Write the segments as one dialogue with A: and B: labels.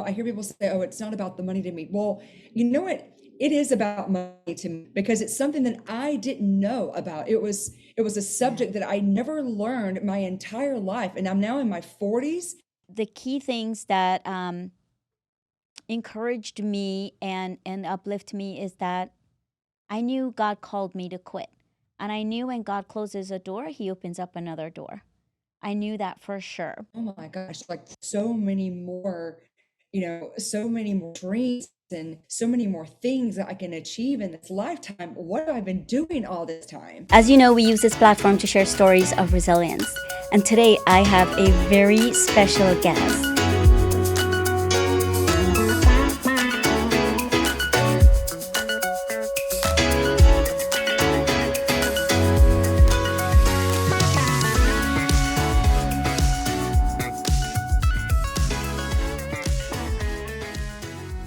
A: I hear people say, oh, it's not about the money to me. Well, you know what? It is about money to me because it's something that I didn't know about. It was a
B: Yeah.
A: subject that I never learned my entire life. And I'm now in my 40s.
B: The key things that encouraged me and uplift me is that I knew God called me to quit. And I knew when God closes a door, he opens up another door. I knew that for sure.
A: Oh my gosh, like so many more, so many more dreams and so many more things that I can achieve in this lifetime. What have I been doing all this time?
B: As you know, we use this platform to share stories of resilience. And today I have a very special guest.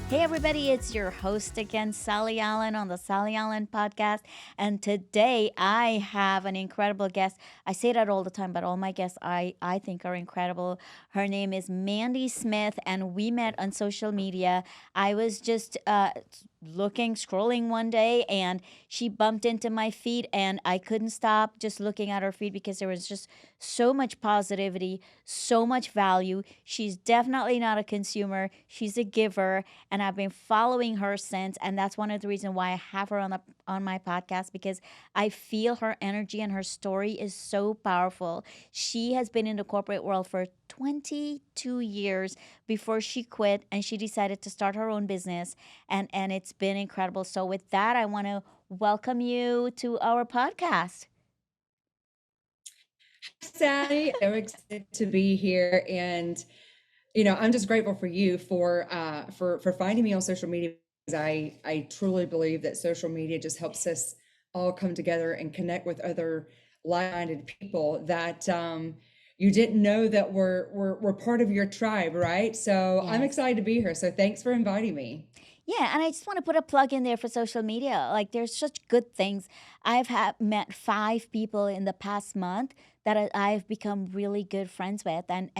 B: Hey everybody, it's your host again, Sally Allen on the Sally Allen podcast. And today I have an incredible guest. I say that all the time, but all my guests I think are incredible. Her name is Mandy Smith, and we met on social media. I was just scrolling one day, and she bumped into my feed, and I couldn't stop just looking at her feed because there was just so much positivity, so much value. She's definitely not a consumer, she's a giver, and I've been following her since. And that's one of the reasons why I have her on my podcast, because I feel her energy and her story is so powerful. She has been in the corporate world for 22 years before she quit, and she decided to start her own business, and it's been incredible. So with that, I want to welcome you to our podcast.
A: Sally, so excited to be here. And I'm just grateful for you for finding me on social media, because I truly believe that social media just helps us all come together and connect with other like-minded people that you didn't know that were part of your tribe, right? So I'm
B: Yes.
A: excited to be here. So thanks for inviting me.
B: Yeah, and I just want to put a plug in there for social media. Like, there's such good things. Met 5 people in the past month that I've become really good friends with, and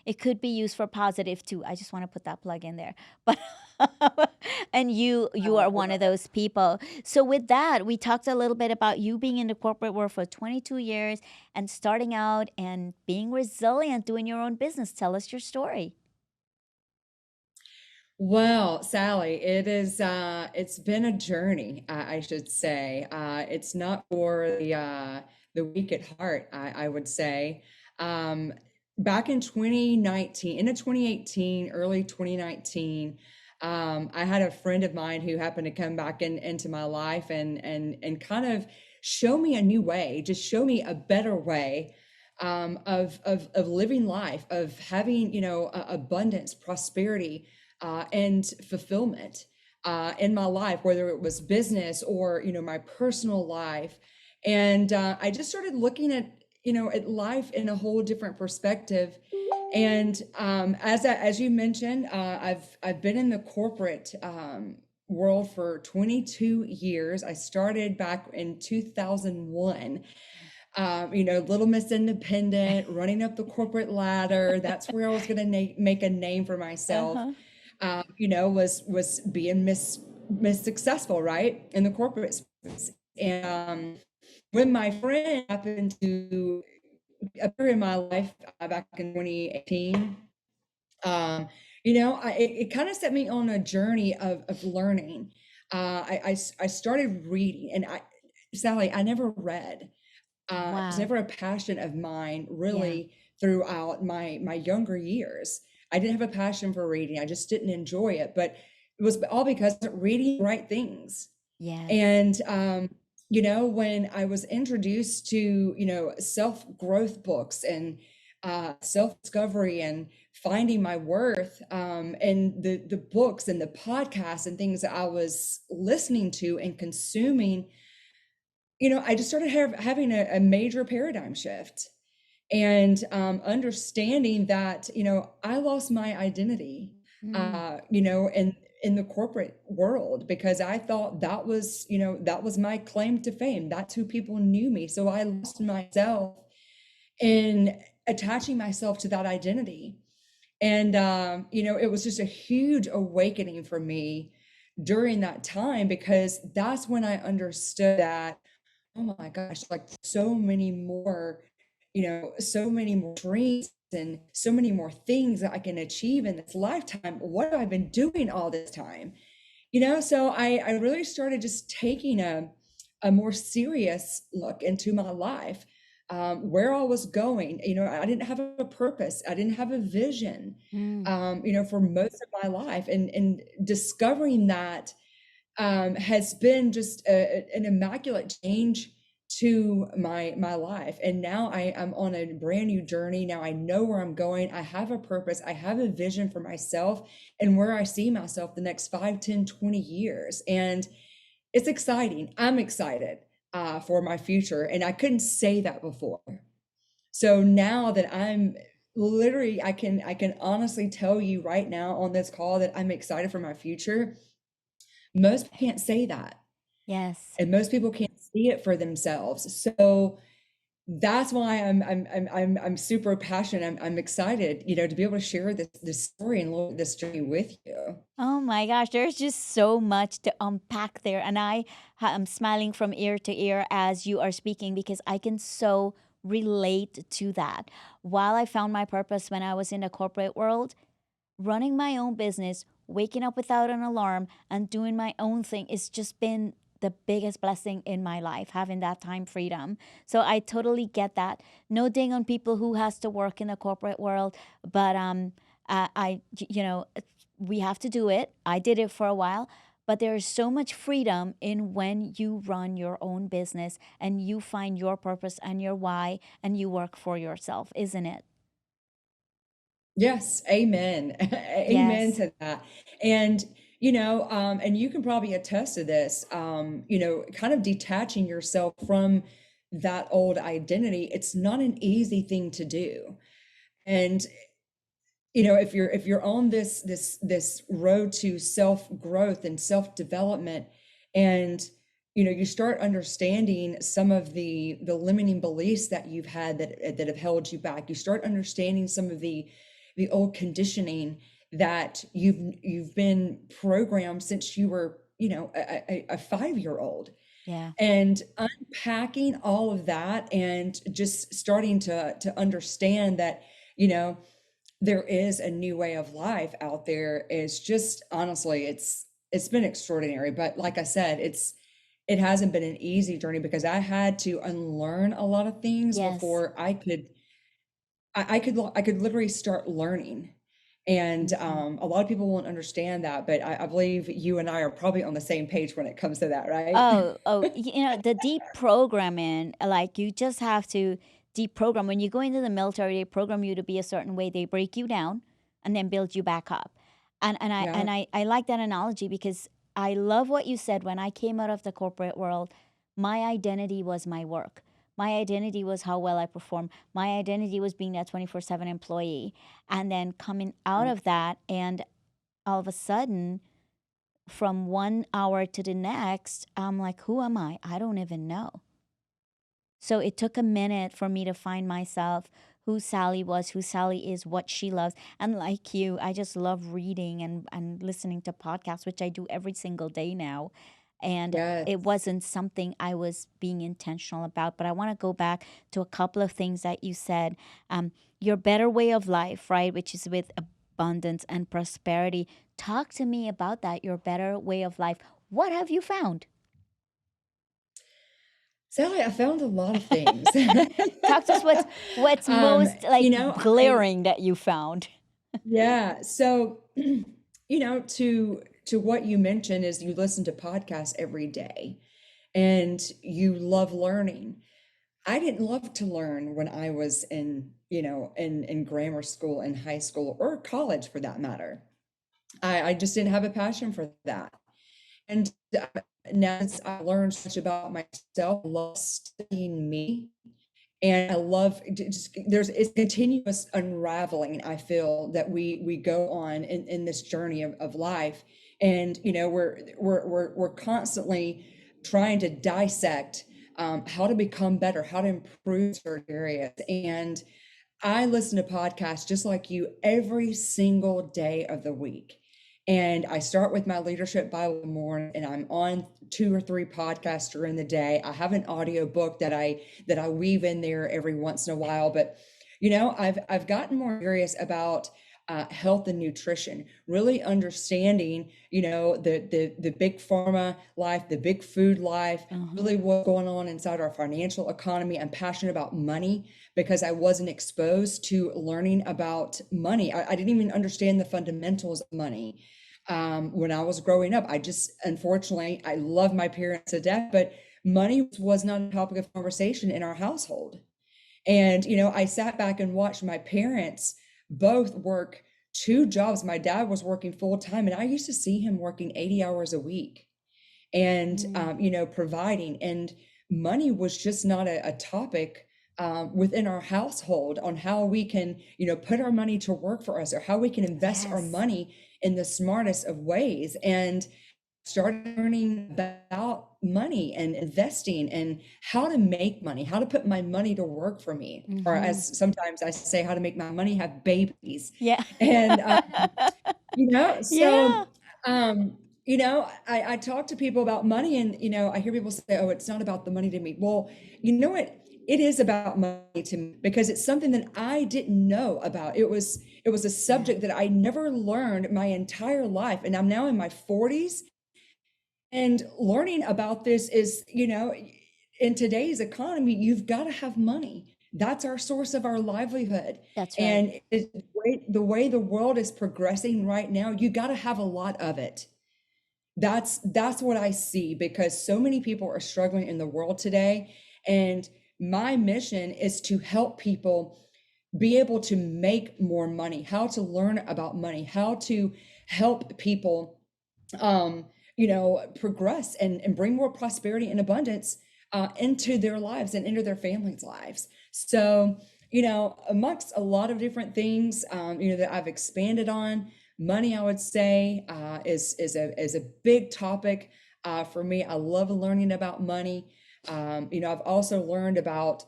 B: it could be used for positive too. I just want to put that plug in there. But and you
A: Oh,
B: are
A: I
B: one of
A: love it.
B: those people. So with that, we talked a little bit about you being in the corporate world for 22 years and starting out and being resilient, doing your own business. Tell us your story.
A: Well, Sally, it's been a journey, I should say. It's not for the weak at heart, I would say. Um, Back in 2019, into 2018, early 2019, I had a friend of mine who happened to come back into my life and kind of show me a new way, just show me a better way of living life, of having, abundance, prosperity, and fulfillment in my life, whether it was business or my personal life. And I just started looking at life in a whole different perspective. And as you mentioned, I've been in the corporate world for 22 years. I started back in 2001. Little Miss Independent, running up the corporate ladder. That's where I was going to make a name for myself.
B: Uh-huh.
A: Was being Miss Successful, right, in the corporate space. And when my friend happened to appear in my life back in 2018, it kind of set me on a journey of learning. I started reading, and Sally, I never read. It was
B: Wow.
A: never a passion of mine,
B: Yeah.
A: really, throughout my younger years. I didn't have a passion for reading. I just didn't enjoy it, but it was all because I wasn't reading the right things.
B: Yes.
A: And when I was introduced to self-growth books and self-discovery and finding my worth, and the books and the podcasts and things that I was listening to and consuming, I just started having a major paradigm shift, and understanding that I lost my identity,
B: Mm.
A: in the corporate world, because I thought that was my claim to fame. That's who people knew me. So I lost myself in attaching myself to that identity. And, it was just a huge awakening for me during that time, because that's when I understood that, oh my gosh, like so many more, so many more dreams and so many more things that I can achieve in this lifetime. What have I been doing all this time? So I really started just taking a more serious look into my life, where I was going. I didn't have a purpose, I didn't have a vision,
B: Mm.
A: for most of my life, and discovering that has been just an immaculate change to my life. And now I am on a brand new journey. Now I know where I'm going. I have a purpose. I have a vision for myself and where I see myself the next 5, 10, 20 years. And it's exciting. I'm excited for my future. And I couldn't say that before. So now that I'm literally, I can honestly tell you right now on this call that I'm excited for my future. Most can't say that,
B: Yes.
A: and most people can't see it for themselves. So that's why I'm super passionate. I'm excited, to be able to share this story and this journey with you.
B: Oh my gosh, there's just so much to unpack there. And am smiling from ear to ear as you are speaking because I can so relate to that. While I found my purpose when I was in the corporate world, running my own business, waking up without an alarm, and doing my own thing, it's just been the biggest blessing in my life, having that time freedom. So I totally get that. No ding on people who has to work in the corporate world, but you know, we have to do it. I did it for a while, but there is so much freedom in when you run your own business and you find your purpose and your why and you work for yourself, isn't it?
A: Yes, amen. Amen
B: Yes.
A: to that. And and you can probably attest to this, kind of detaching yourself from that old identity. It's not an easy thing to do. And if you're on this road to self growth and self development, and you start understanding some of the limiting beliefs that you've had that have held you back. You start understanding some of the old conditioning that you've been programmed since you were a 5-year old,
B: Yeah.
A: and unpacking all of that and just starting to understand that you know there is a new way of life out there is just honestly, it's been extraordinary. But like I said, it hasn't been an easy journey, because I had to unlearn a lot of things
B: Yes.
A: before I could literally start learning. And
B: Mhm.
A: a lot of people won't understand that, but I believe you and I are probably on the same page when it comes to that, right?
B: The deprogramming, like you just have to deprogram. When you go into the military, they program you to be a certain way. They break you down and then build you back up.
A: Yeah.
B: I like that analogy because I love what you said. When I came out of the corporate world, my identity was my work. My identity was how well I perform. My identity was being that 24/7 employee. And then coming out
A: Yeah.
B: of that, and all of a sudden, from 1 hour to the next, I'm like, who am I? I don't even know. So it took a minute for me to find myself, who Sally was, who Sally is, what she loves. And like you, I just love reading and listening to podcasts, which I do every single day now. And it
A: Yes.
B: wasn't something I was being intentional about. But I want to go back to a couple of things that you said. Your better way of life, right? Which is with abundance and prosperity. Talk to me about that, your better way of life. What have you found?
A: Sally, I found a lot of things.
B: Talk to us what's
A: um,
B: most like
A: I
B: glaring that you found.
A: Yeah. So, to what you mentioned is you listen to podcasts every day and you love learning. I didn't love to learn when I was in grammar school and high school or college for that matter. I just didn't have a passion for that. And now since I learned so much about myself, I love studying me, and I love just there's it's continuous unraveling. I feel that we go on in this journey of life, and we're constantly trying to dissect how to become better, how to improve certain areas, and I listen to podcasts just like you every single day of the week. And I start with my leadership Bible in the morning, and I'm on two or three podcasts during the day. I have an audio book that I weave in there every once in a while. But I've gotten more curious about health and nutrition, really understanding, the big pharma life, the big food life,
B: Uh-huh.
A: really what's going on inside our financial economy. I'm passionate about money because I wasn't exposed to learning about money. I didn't even understand the fundamentals of money when I was growing up. I just, unfortunately, I love my parents to death, but money was not a topic of conversation in our household. And, I sat back and watched my parents both work two jobs. My dad was working full time, and I used to see him working 80 hours a week and
B: Mm.
A: providing. And money was just not a topic within our household on how we can put our money to work for us, or how we can invest our
B: Yes.
A: money in the smartest of ways. And started learning about money and investing and how to make money, how to put my money to work for me, or
B: Mm-hmm.
A: as sometimes I say, how to make my money have babies.
B: Yeah.
A: And so
B: Yeah.
A: I talk to people about money, and I hear people say, oh, it's not about the money to me. Well, you know what, it is about money to me, because it's something that I didn't know about. It was a
B: Yeah.
A: subject that I never learned my entire life, and I'm now in my 40s, and learning about this is, in today's economy, you've got to have money. That's our source of our livelihood.
B: That's right.
A: And the way the world is progressing right now, you got to have a lot of it. That's what I see, because so many people are struggling in the world today. And my mission is to help people be able to make more money, how to learn about money, how to help people progress and bring more prosperity and abundance into their lives and into their families' lives. So, amongst a lot of different things, that I've expanded on, money, I would say, is a big topic for me. I love learning about money. I've also learned about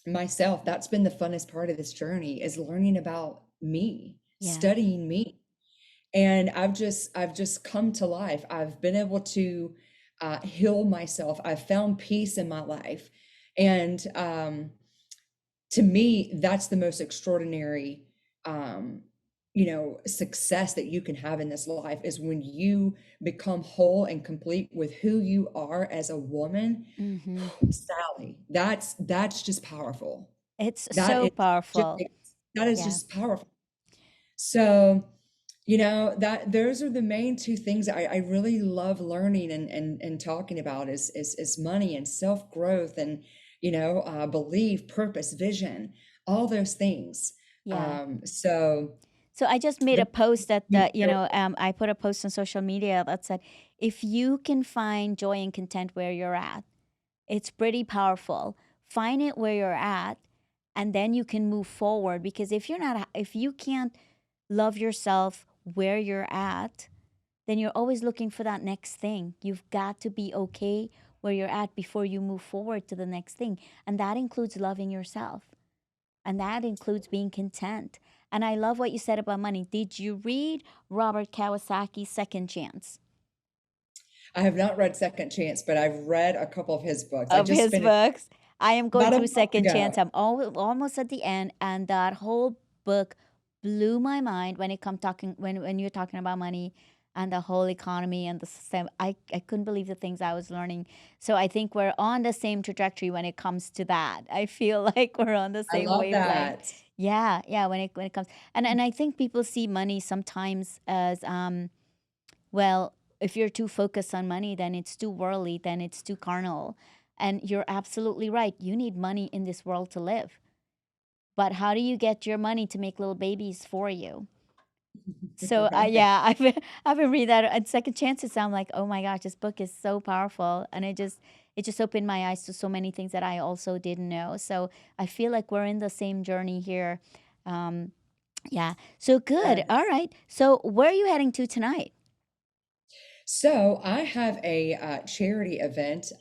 A: myself. That's been the funnest part of this journey, is learning about me,
B: Yeah.
A: studying me. And I've just come to life. I've been able to heal myself. I've found peace in my life. And to me, that's the most extraordinary success that you can have in this life, is when you become whole and complete with who you are as a woman.
B: Mm-hmm.
A: Sally, that's just powerful.
B: It's
A: That
B: so
A: is just
B: powerful.
A: that is
B: Yeah.
A: just powerful. So, that those are the main two things I really love learning and talking about, is money and self-growth, and belief, purpose, vision, all those things.
B: Yeah.
A: So
B: So I just made
A: the
B: a post that
A: you
B: I put a post on social media that said, if you can find joy and content where you're at, it's pretty powerful. Find it where you're at, and then you can move forward. Because if you can't love yourself where you're at, then you're always looking for that next thing. You've got to be okay where you're at before you move forward to the next thing. And that includes loving yourself. And that includes being content. And I love what you said about money. Did you read Robert Kiyosaki's Second Chance?
A: I have not read Second Chance, but I've read a couple of his books. I
B: Of
A: just
B: his
A: finished
B: books. I am going
A: about a
B: through
A: month
B: Second
A: ago.
B: Chance. I'm almost at the end, and that whole book blew my mind when it come talking when you're talking about money and the whole economy and the system. I couldn't believe the things I was learning. So I think we're on the same trajectory when it comes to that. I feel like we're on the
A: I
B: same
A: love
B: wavelength.
A: that.
B: Yeah, yeah. When it comes, and I think people see money sometimes as well, if you're too focused on money, then it's too worldly, then it's too carnal. And you're absolutely right. You need money in this world to live. But how do you get your money to make little babies for you? So
A: Right.
B: yeah, I've been reading that at Second Chances. I'm like, oh my gosh, this book is so powerful, and it just opened my eyes to so many things that I also didn't know. So I feel like we're in the same journey here. Um, yeah. So good. All
A: Yes.
B: right. So where are you heading to tonight?
A: So I have a charity event.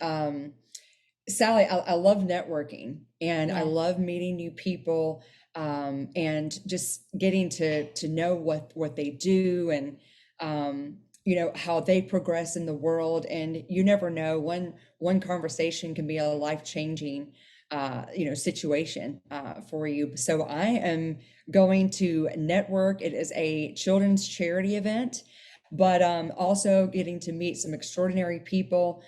A: Sally, I love networking, and I
B: Yeah.
A: love meeting new people. and just getting to know what they do, and how they progress in the world. And you never know, one conversation can be a life-changing situation for you. So I am going to network. It is a children's charity event, but also getting to meet some extraordinary people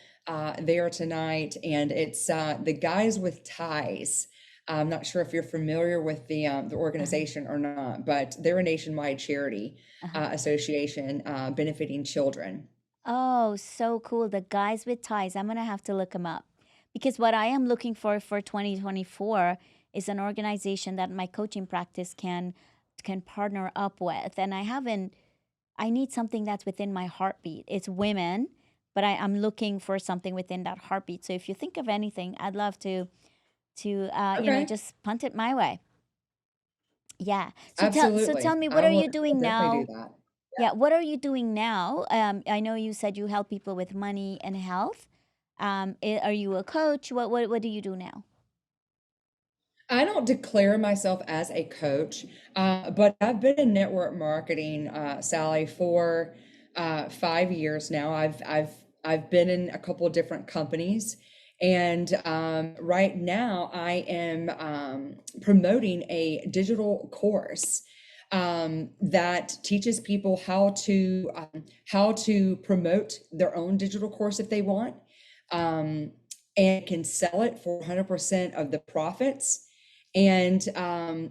A: there tonight. And it's the Guys with Ties. I'm not sure if you're familiar with the
B: Uh-huh.
A: organization or not, but they're a nationwide charity
B: Uh-huh.
A: association benefiting children.
B: Oh, so cool. The Guys with Ties. I'm going to have to look them up because what I am looking for 2024 is an organization that my coaching practice can partner up with. And I need something that's within my heartbeat. It's women, but I'm looking for something within that heartbeat. So if you think of anything, I'd love to
A: Okay,
B: just punt it my way. Yeah. So tell
A: absolutely.
B: me, what
A: I
B: are
A: will
B: you doing
A: definitely do
B: now?
A: that.
B: Yeah, what are you doing now? I know you said you help people with money and health. Are you a coach? What do you do now?
A: I don't declare myself as a coach, but I've been in network marketing, Sally, for 5 years now. I've been in a couple of different companies, and right now I am promoting a digital course that teaches people how to promote their own digital course if they want, um, and can sell it for 100% of the profits. And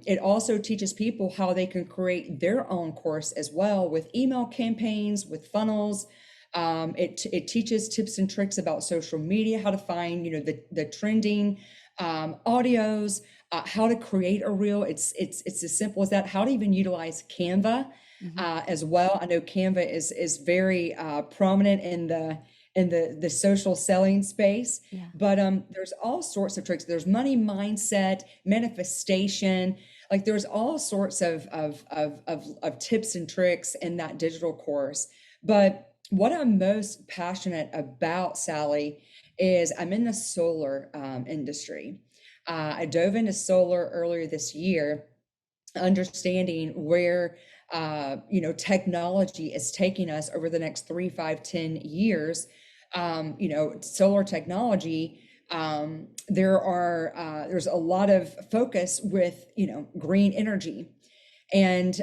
A: it also teaches people how they can create their own course as well, with email campaigns, with funnels. It teaches tips and tricks about social media, how to find the trending audios, how to create a reel. It's as simple as that. How to even utilize Canva
B: Hmm.
A: as well. I know Canva is very prominent in the social selling space,
B: Yeah.
A: but there's all sorts of tricks. There's money mindset, manifestation. Like there's all sorts of tips and tricks in that digital course. But what I'm most passionate about, Sally, is I'm in the solar industry. I dove into solar earlier this year, understanding where technology is taking us over the next 3, 5, 10 years. Solar technology, there's a lot of focus with green energy, and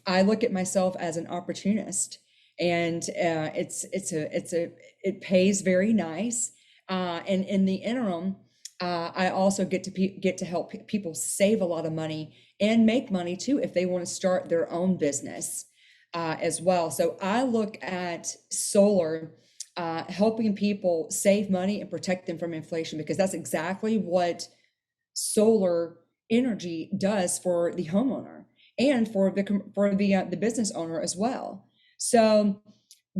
A: I look at myself as an opportunist, and it pays very nice, and in the interim, I also get to help people save a lot of money and make money too if they want to start their own business as well. So I look at solar helping people save money and protect them from inflation, because that's exactly what solar energy does for the homeowner and for the business owner as well. So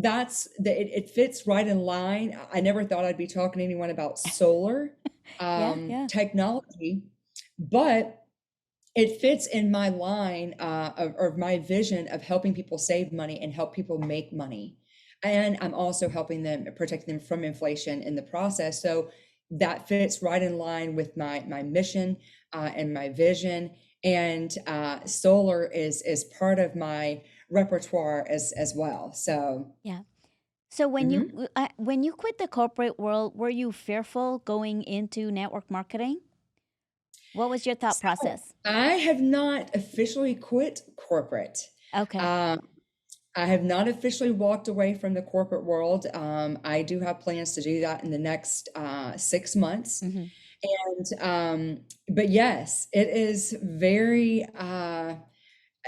A: it fits right in line. I never thought I'd be talking to anyone about solar
B: Yeah, yeah.
A: technology, but it fits in my line of my vision of helping people save money and help people make money. And I'm also helping them, protecting them from inflation in the process. So that fits right in line with my mission and my vision. And solar is part of my repertoire as well. So
B: Yeah. So
A: mhm.
B: when you quit the corporate world, were you fearful going into network marketing? What was your thought
A: So
B: process?
A: I have not officially quit corporate.
B: Okay.
A: Um, I have not officially walked away from the corporate world. I do have plans to do that in the next 6 months.
B: Hmm.
A: And but yes, it is very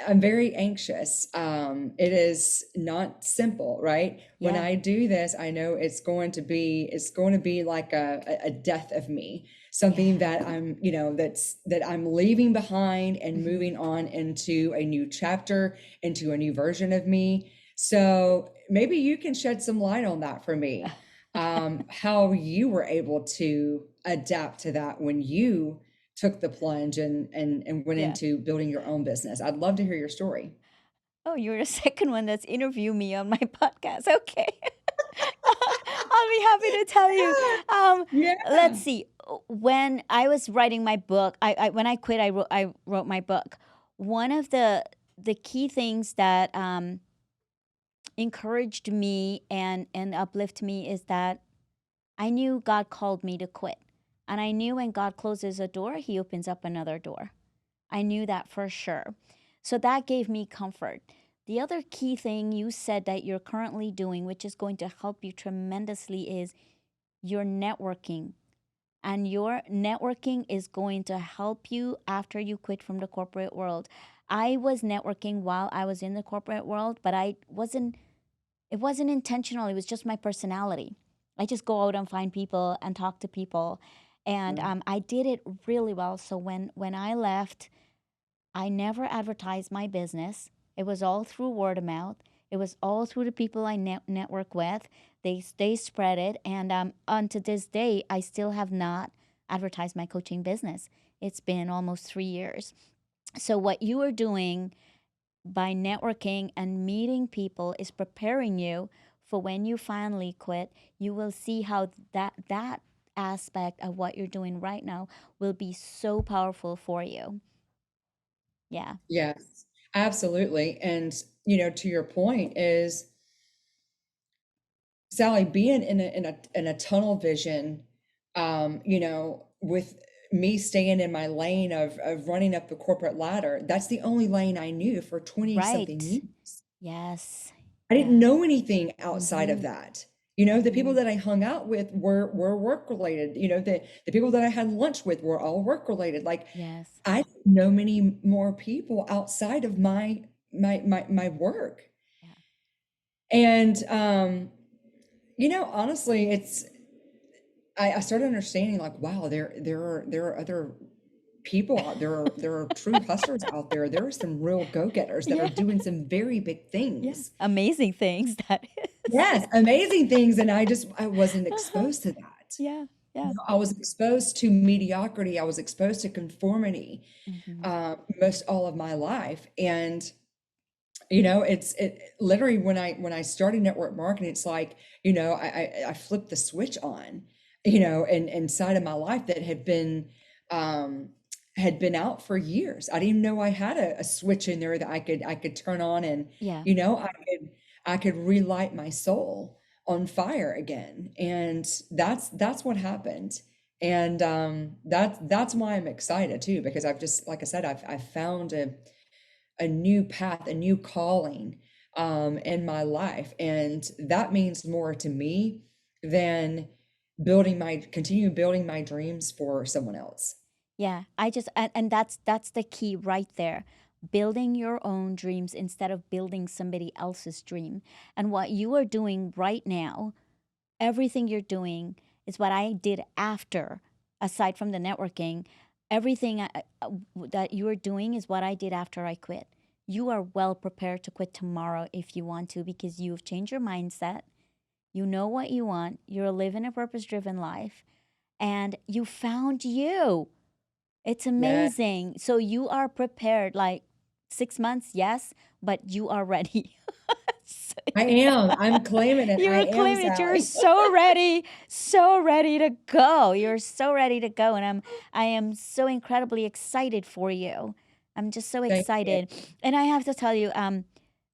A: I'm very anxious. It is not simple, right? When
B: Yeah.
A: I do this, I know it's going to be like a death of me, something
B: Yeah.
A: that that I'm leaving behind and
B: Hmm.
A: moving on into a new chapter, into a new version of me. So maybe you can shed some light on that for me, how you were able to adapt to that when you took the plunge and went
B: Yeah.
A: into building your own business. I'd love to hear your story.
B: Oh, you're the second one that's interviewed me on my podcast. Okay. I'll be happy to tell you.
A: Yeah.
B: Let's
A: Yeah.
B: see. when I was writing my book, I when I quit, I wrote my book. One of the key things that encouraged me and uplift me is that I knew God called me to quit. And I knew when God closes a door, he opens up another door. I knew that for sure. So that gave me comfort. The other key thing you said that you're currently doing, which is going to help you tremendously, is your networking. And your networking is going to help you after you quit from the corporate world. I was networking while I was in the corporate world, but it wasn't intentional. It was just my personality. I just go out and find people and talk to people. And
A: Right.
B: I did it really well. So when I left, I never advertised my business. It was all through word of mouth. It was all through the people I network with. They spread it, and unto this day, I still have not advertised my coaching business. It's been almost 3 years. So what you are doing by networking and meeting people is preparing you for when you finally quit. You will see how that aspect of what you're doing right now will be so powerful for you. Yeah.
A: Yes, absolutely. And, to your point is, Sally, being in a tunnel vision, with me staying in my lane of running up the corporate ladder, that's the only lane I knew for 20 something
B: Right.
A: years.
B: Yes.
A: I didn't
B: Yeah.
A: know anything outside of
B: Mm-hmm.
A: that. The people
B: Mm-hmm.
A: that I hung out with were work related. The people that I had lunch with were all work related. Like,
B: Yes.
A: I didn't know many more people outside of my work.
B: Yeah.
A: And honestly, I started understanding, like, wow, there are other people out there. There are true hustlers out there. There are some real go-getters that are
B: Yeah.
A: doing some very big
B: Yeah.
A: things.
B: Amazing things that is.
A: Yes, amazing things, and I wasn't
B: Uh-huh.
A: exposed to that.
B: Yeah. Yeah.
A: I was exposed to mediocrity. I was exposed to conformity,
B: Mm-hmm.
A: most all of my life, and it literally, when I started network marketing, it's like, I flipped the switch on, and inside of my life that um had been out for years. I didn't even know I had a switch in there that I could turn on, and
B: Yeah.
A: I could relight my soul on fire again. And that's what happened. And that's why I'm excited too, because I've just, like I said, I've found a new path, a new calling, in my life. And that means more to me than continue building my dreams for someone else.
B: Yeah, and that's the key right there. Building your own dreams instead of building somebody else's dream. And what you are doing right now, everything you're doing is what I did after, aside from the networking, everything that you are doing is what I did after I quit. You are well prepared to quit tomorrow if you want to because you've changed your mindset. You know what you want. You're living a purpose driven life and you found you. It's
A: Yeah,
B: amazing. So you are prepared, like 6 months, yes, but you are ready. So
A: I am. I'm claiming it. I
B: you're
A: am,
B: claiming it. You're
A: Sally.
B: so ready to go. You're so ready to go, and I am so incredibly excited for you. I'm just so
A: Thank you.
B: excited, and I have to tell you,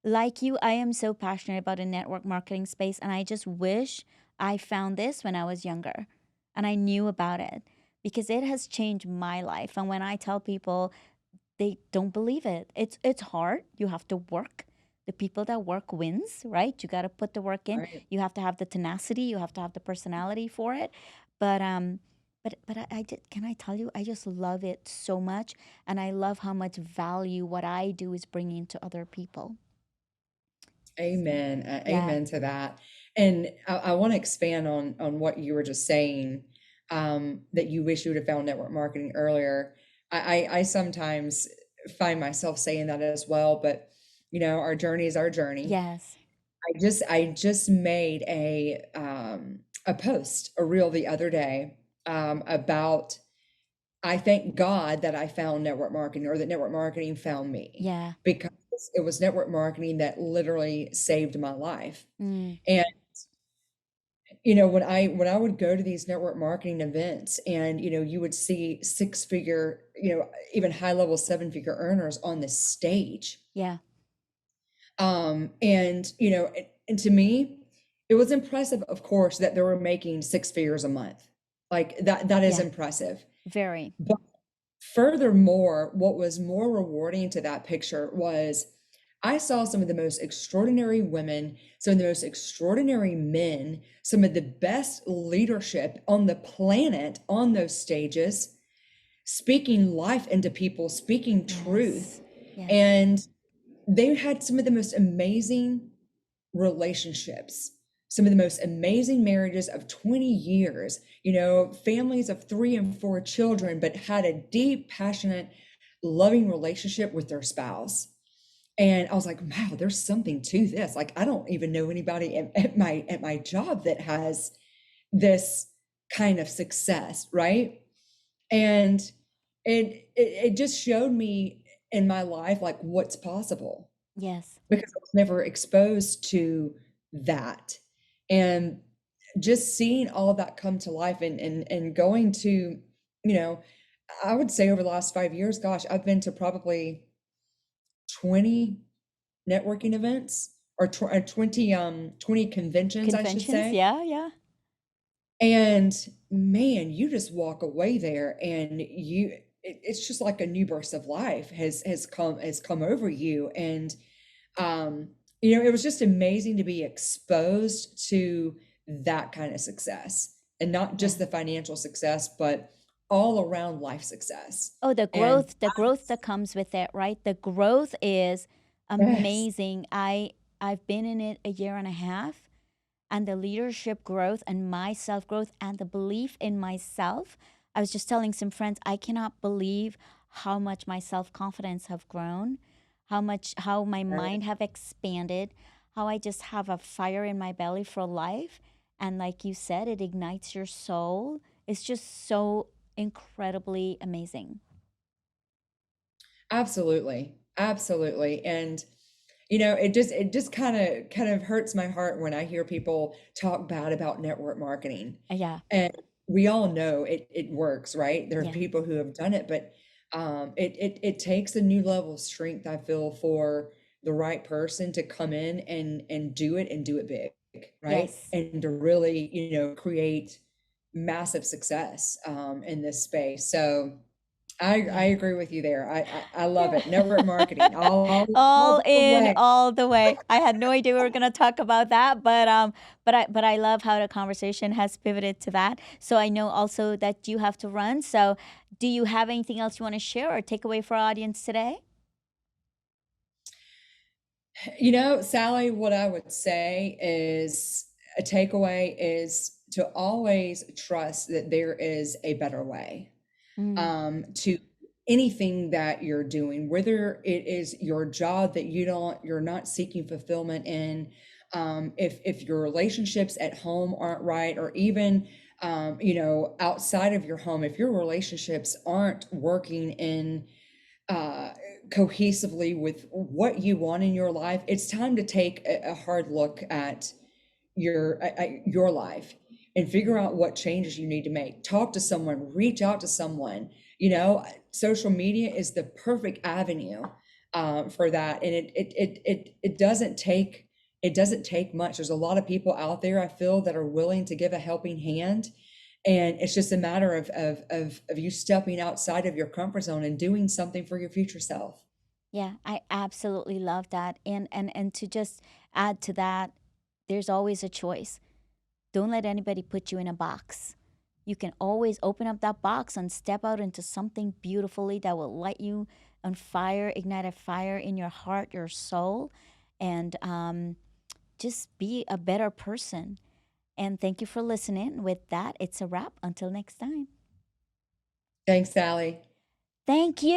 B: like you, I am so passionate about the network marketing space, and I just wish I found this when I was younger, and I knew about it because it has changed my life. And when I tell people they don't believe it. It's hard. You have to work. The people that work wins, right? You got to put the work in.
A: Right.
B: You have to have the tenacity. You have to have the personality for it. But I did. Can I tell you? I just love it so much, and I love how much value what I do is bringing to other people. So
A: Amen.
B: yeah,
A: Amen to that. And I want to expand on what you were just saying, that you wish you would have found network marketing earlier. I sometimes find myself saying that as well, but our journey is our journey.
B: yes,
A: I just made a post, a reel the other day, about, I thank God that I found network marketing, or that network marketing found me,
B: yeah,
A: because it was network marketing that literally saved my life.
B: mm,
A: And when I would go to these network marketing events and, you would see six figure, even high level seven figure earners on the stage.
B: Yeah.
A: And to me, it was impressive, of course, that they were making six figures a month. Like that is
B: Yeah.
A: impressive.
B: Very.
A: But furthermore, what was more rewarding to that picture was I saw some of the most extraordinary women, some of the most extraordinary men, some of the best leadership on the planet on those stages, speaking life into people, speaking truth.
B: Yes. Yes.
A: And they had some of the most amazing relationships, some of the most amazing marriages of 20 years, families of 3 and 4 children, but had a deep, passionate, loving relationship with their spouse. And I was like, wow, there's something to this. Like, I don't even know anybody at my job that has this kind of success, right? And it just showed me in my life like what's possible,
B: Yes.
A: because I was never exposed to that. And just seeing all of that come to life and going to, you know, I would say over the last 5 years, gosh, I've been to probably 20 networking events or 20 conventions, I should
B: Conventions.
A: say.
B: Yeah. Yeah.
A: And man, you just walk away there and it's just like a new burst of life has come over you. And it was just amazing to be exposed to that kind of success, and not just
B: Yeah.
A: the financial success, but all around life success.
B: Oh,
A: And
B: the growth that comes with it, right? The growth is
A: yes,
B: amazing. I've been in it a year and a half, and the leadership growth and my self growth and the belief in myself. I was just telling some friends, I cannot believe how much my self confidence have grown, how my mind have expanded, how I just have a fire in my belly for life. And like you said, it ignites your soul. It's just so incredibly amazing.
A: absolutely, absolutely. And it just kind of hurts my heart when I hear people talk bad about network marketing.
B: Yeah,
A: And we all know it works, right? There are
B: yeah,
A: people who have done it, but it takes a new level of strength, I feel, for the right person to come in and do it big, right?
B: yes,
A: And to really, create massive success in this space. So I
B: yeah.
A: agree with you there. I love
B: Yeah.
A: it. Network marketing, all
B: All
A: the
B: in,
A: way.
B: all the way. I had no idea we were gonna talk about that, but I love how the conversation has pivoted to that. So I know also that you have to run. So do you have anything else you want to share or take away for our audience today?
A: Sally, what I would say is a takeaway is to always trust that there is a better way
B: Mm,
A: to anything that you're doing, whether it is your job that you're not seeking fulfillment in, if your relationships at home aren't right, or even outside of your home, if your relationships aren't working in uh, cohesively with what you want in your life, it's time to take a hard look at your life and figure out what changes you need to make. Talk to someone, reach out to someone. Social media is the perfect avenue for that, and it doesn't take much. There's a lot of people out there, I feel, that are willing to give a helping hand, and it's just a matter of you stepping outside of your comfort zone and doing something for your future self.
B: yeah, I absolutely love that. And to just add to that, there's always a choice. Don't let anybody put you in a box. You can always open up that box and step out into something beautifully that will light you on fire, ignite a fire in your heart, your soul, and just be a better person. And thank you for listening. With that, it's a wrap. Until next time.
A: Thanks, Sally.
B: Thank you.